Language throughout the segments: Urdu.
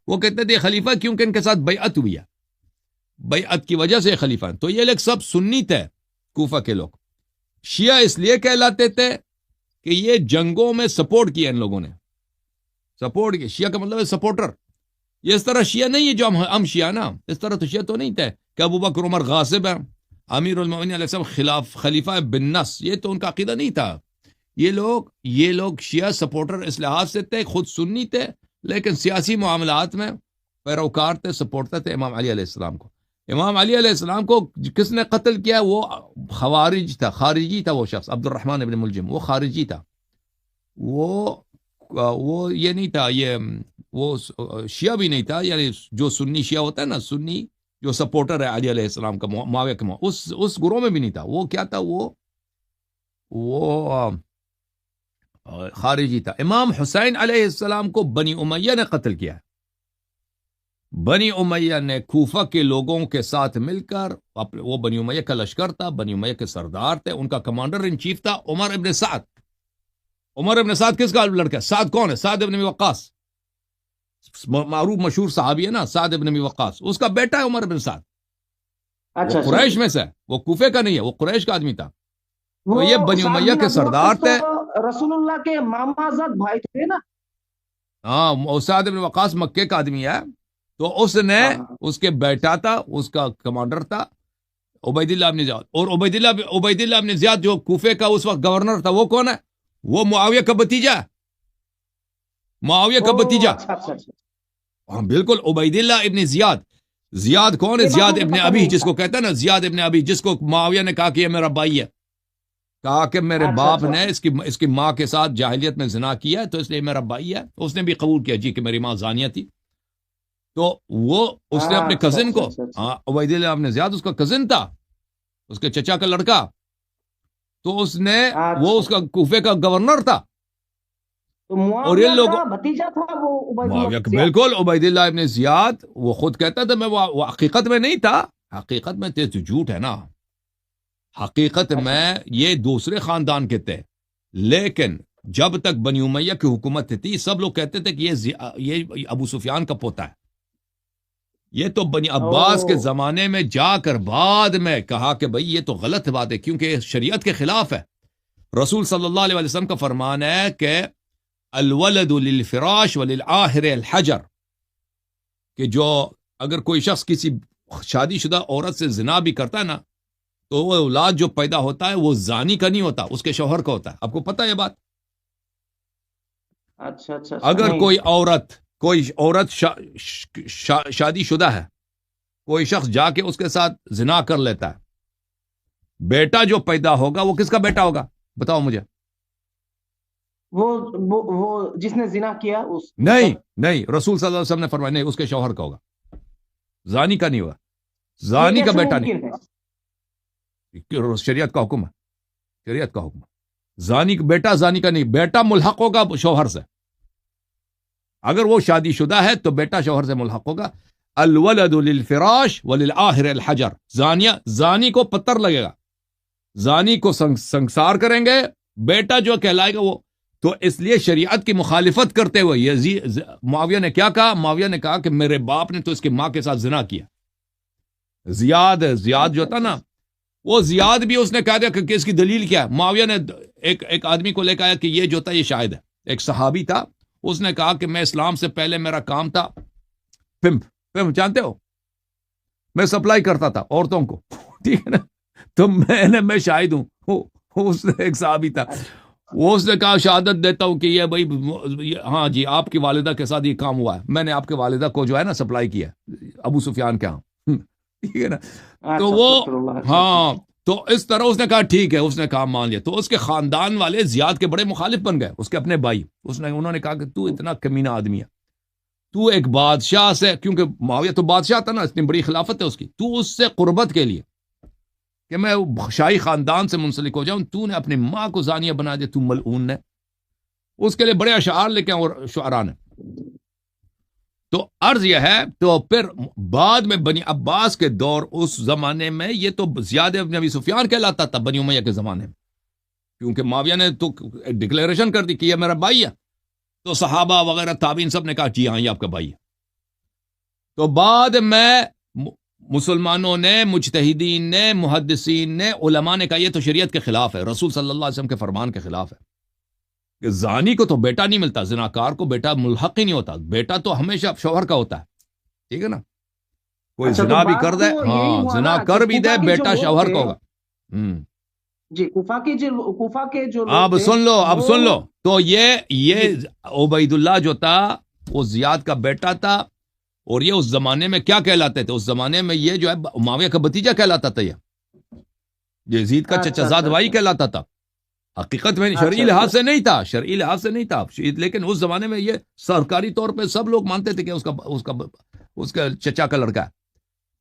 وہ کہتے تھے خلیفہ کیونکہ ان کے ساتھ بیعت ہوئی ہے، بیعت کی وجہ سے خلیفہ ہیں. تو یہ لوگ سب سنی تھے کوفہ کے لوگ. شیعہ اس لیے کہلاتے تھے کہ یہ جنگوں میں سپورٹ کیا ان لوگوں نے، سپورٹ کیا. شیعہ کا مطلب ہے سپورٹر. یہ اس طرح شیعہ نہیں ہے جو ہم شیعہ نا، اس طرح تو شیعہ تو نہیں تھے کہ ابو بکر عمر غاصب ہیں، امیر المومنین علیہ السلام خلیفہ بالنص، یہ تو ان کا عقیدہ نہیں تھا. یہ لوگ شیعہ سپورٹر اس لحاظ سے تھے، خود سنی تھے لیکن سیاسی معاملات میں پیروکار تھے، سپورٹر تھے امام علی علیہ السلام کو. امام علی علیہ السلام کو کس نے قتل کیا؟ وہ خوارج تھا، خارجی تھا. وہ شخص عبد الرحمن ابن ملجم وہ خارجی تھا، وہ یہ نہیں تھا، وہ شیعہ بھی نہیں تھا. یعنی جو سنی شیعہ ہوتا ہے نا، سنی جو سپورٹر ہے علی علیہ السلام کا، معاویہ کا، اس گروہ میں بھی نہیں تھا. وہ کیا تھا؟ وہ خارجی تھا. امام حسین علیہ السلام کو بنی امیہ نے قتل کیا. بنی امیہ نے کوفہ کے لوگوں کے ساتھ مل کر، وہ بنی امیہ کا لشکر تھا، بنی امیہ کے سردار تھے، ان کا کمانڈر ان چیف تھا عمر ابن سعد. عمر ابن سعد کس کا لڑکا ہے؟ سعد کون ہے؟ سعد ابن ابی وقاص، معروف مشہور صحابی ہے نا، سعد ابن ابی وقاص، اس کا بیٹا ہے عمر ابن سعد. اچھا وہ قریش میں سے، وہ کوفے کا نہیں ہے، وہ قریش کا آدمی تھا. تو یہ بنی امیہ کے سردار تھے. رسول اللہ کے مامازاد بھائی تھے نا. ہاں، سعد ابن وقاص مکے کا آدمی ہے. تو اس نے، اس کے بیٹا تھا، اس کا کمانڈر تھا عبید اللہ ابن زیاد. اور عبید اللہ ابن زیاد جو کوفے کا اس وقت گورنر تھا، وہ کون ہے؟ وہ معاویہ کا بھتیجا ہے، معاویہ کا بھتیجا. ہاں بالکل، عبید اللہ ابن زیاد. زیاد کون ہے؟ زیاد ابن ابی، جس کو کہتا ہے نا زیاد ابن ابی، جس کو معاویہ نے کہا کہ یہ میرا بھائی ہے. کہا کہ میرے باپ نے اس کی ماں کے ساتھ جاہلیت میں زنا کیا تو اس لیے میرا بھائی ہے. اس نے بھی قبول کیا جی کہ میری ماں زانیہ تھی. تو وہ اس نے اپنے کزن کو، عبید اللہ ابن زیاد اس کا کزن تھا، اس کے چچا کا لڑکا. تو اس نے، وہ اس کا کوفے کا گورنر تھا. اور یہ لوگ بھتیجا تھا وہ معاویہ کا، بالکل. عبید اللہ ابن زیاد وہ خود کہتا تھا میں، وہ حقیقت میں نہیں تھا، حقیقت میں تو جھوٹ ہے نا، حقیقت میں یہ دوسرے خاندان کے تھے. لیکن جب تک بنی امیہ کی حکومت تھی، سب لوگ کہتے تھے کہ یہ ابو سفیان کا پوتا ہے. یہ تو بنی عباس کے زمانے میں جا کر بعد میں کہا کہ بھئی یہ تو غلط بات ہے کیونکہ شریعت کے خلاف ہے. رسول صلی اللہ علیہ وسلم کا فرمان ہے کہ الولد للفراش وللآخر الحجر، کہ جو اگر کوئی شخص کسی شادی شدہ عورت سے زنا بھی کرتا ہے نا، تو وہ اولاد جو پیدا ہوتا ہے وہ زانی کا نہیں ہوتا، اس کے شوہر کا ہوتا ہے. آپ کو پتہ ہے یہ بات؟ اچھا. اگر کوئی عورت شادی شدہ ہے، کوئی شخص جا کے اس کے ساتھ زنا کر لیتا ہے، بیٹا جو پیدا ہوگا وہ کس کا بیٹا ہوگا؟ بتاؤ مجھے. وہ جس نے زنا کیا اس نہیں، رسول صلی اللہ علیہ وسلم نے فرمایا نہیں، اس کے شوہر کا ہوگا، زانی کا نہیں ہوگا، زانی کا بیٹا نہیں. شریعت کا حکم ہے، شریعت کا حکم ہے. زانی کا نہیں، بیٹا ملحق ہوگا شوہر سے. اگر وہ شادی شدہ ہے تو بیٹا شوہر سے ملحق ہوگا. الولد للفراش وللآخر الحجر، زانی کو پتھر لگے گا، زانی کو سنسار کریں گے، بیٹا جو کہلائے گا وہ. تو اس لیے شریعت کی مخالفت کرتے ہوئے معاویہ نے کیا کہا؟ معاویہ نے کہا کہ میرے باپ نے تو اس کی ماں کے ساتھ زنا کیا. زیاد جو تھا نا، وہ زیاد بھی اس نے کہا تھا کہ اس کی دلیل کیا ہے. معاویہ نے ایک آدمی کو لے کے آیا کہ یہ جو تھا یہ شاہد ہے، ایک صحابی تھا. اس نے کہا کہ میں اسلام سے پہلے میرا کام تھا پمپ جانتے ہو، میں سپلائی کرتا تھا عورتوں کو، ٹھیک ہے نا. تو میں شاہد ہوں. اس نے ایک صحابی تھا، وہ اس نے کہا شہادت دیتا ہوں کہ یہ بھائی ہاں جی آپ کی والدہ کے ساتھ یہ کام ہوا ہے، میں نے آپ کے والدہ کو جو ہے نا سپلائی کیا ابو سفیان کے ہاں، ٹھیک ہے نا. تو وہ ہاں، تو اس طرح اس نے کہا ٹھیک ہے، اس نے کہا مان لیا. تو اس کے خاندان والے زیاد کے بڑے مخالف بن گئے، اس کے اپنے بھائی. انہوں نے کہا کہ تو اتنا کمینہ آدمی ہے، تو ایک بادشاہ سے، کیونکہ معاویہ تو بادشاہ تھا نا، اتنی بڑی خلافت ہے اس کی، تو اس سے قربت کے لیے کہ میں شاہی خاندان سے منسلک ہو جاؤں، تو نے اپنی ماں کو زانیہ بنا دیا، تو ملعون نے. اس کے لیے بڑے اشعار لے کے اور شعراء نے. تو عرض یہ ہے، تو پھر بعد میں بنی عباس کے دور، اس زمانے میں یہ تو زیاد ابن ابی سفیان کہلاتا تھا بنی امیہ کے زمانے میں، کیونکہ معاویہ نے تو ڈکلیریشن کر دی کہ یہ میرا بھائی ہے. تو صحابہ وغیرہ تابعین سب نے کہا جی ہاں یہ آپ کا بھائی ہے. تو بعد میں مسلمانوں نے، مجتہدین نے، محدثین نے، علماء نے کہا یہ تو شریعت کے خلاف ہے، رسول صلی اللہ علیہ وسلم کے فرمان کے خلاف ہے کہ زانی کو تو بیٹا نہیں ملتا، زناکار کو بیٹا ملحق ہی نہیں ہوتا، بیٹا تو ہمیشہ شوہر کا ہوتا ہے، ٹھیک ہے نا؟ کوئی اچھا، تو زنا بھی بات کر دے، تو یہی ہاں ہوا زنا نا کر کہ بھی دے، کوفہ کے جو بیٹا لوگ شوہر تھے، کا ہوگا۔ جی، کوفہ کے جو لوگ اب تھے سن لو، اب وہ- سن لو، تو یہ عبید اللہ جو تھا وہ زیاد کا بیٹا تھا، اور یہ اس زمانے میں کیا کہلاتے تھے؟ اس زمانے میں یہ جو ہے معاویہ کا بھتیجا کہلاتا تھا، یہ یزید کا چچا زاد بھائی کہلاتا تھا، حقیقت میں شرعی لحاظ سے نہیں تھا، شرعی لحاظ سے نہیں تھا، لیکن اس زمانے میں یہ سرکاری طور پہ سب لوگ مانتے تھے کہ اس کا چچا کا لڑکا ہے۔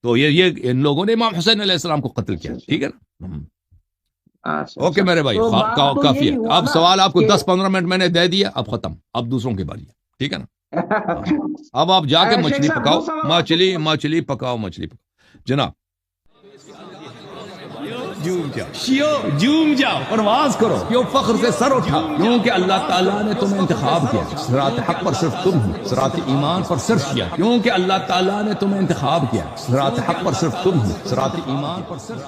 تو یہ ان لوگوں نے امام حسین علیہ السلام کو قتل کیا، ٹھیک ہے نا؟ اچھا، اوکے میرے بھائی، تو بات تو کافی یہی ہے، ہوا اب نا سوال آپ کو کہ- 10-15 منٹ میں نے دے دیا، اب ختم، اب دوسروں کی باری ہے، ٹھیک ہے نا؟ اب آپ جا کے شیخ مچھلی صاحب، پکاؤ، وہ سوال- مچھلی پکاؤ جناب، جوم جاؤ، پرواز کرو، کیوں فخر سے سر اٹھا، کیونکہ اللہ تعالیٰ نے تمہیں انتخاب کیا، صراط حق پر صرف تم ہو، صراط ایمان پر صرف کیا، کیونکہ اللہ تعالیٰ نے تمہیں انتخاب کیا، صراط حق پر صرف تم ہو، صراط ایمان پر صرف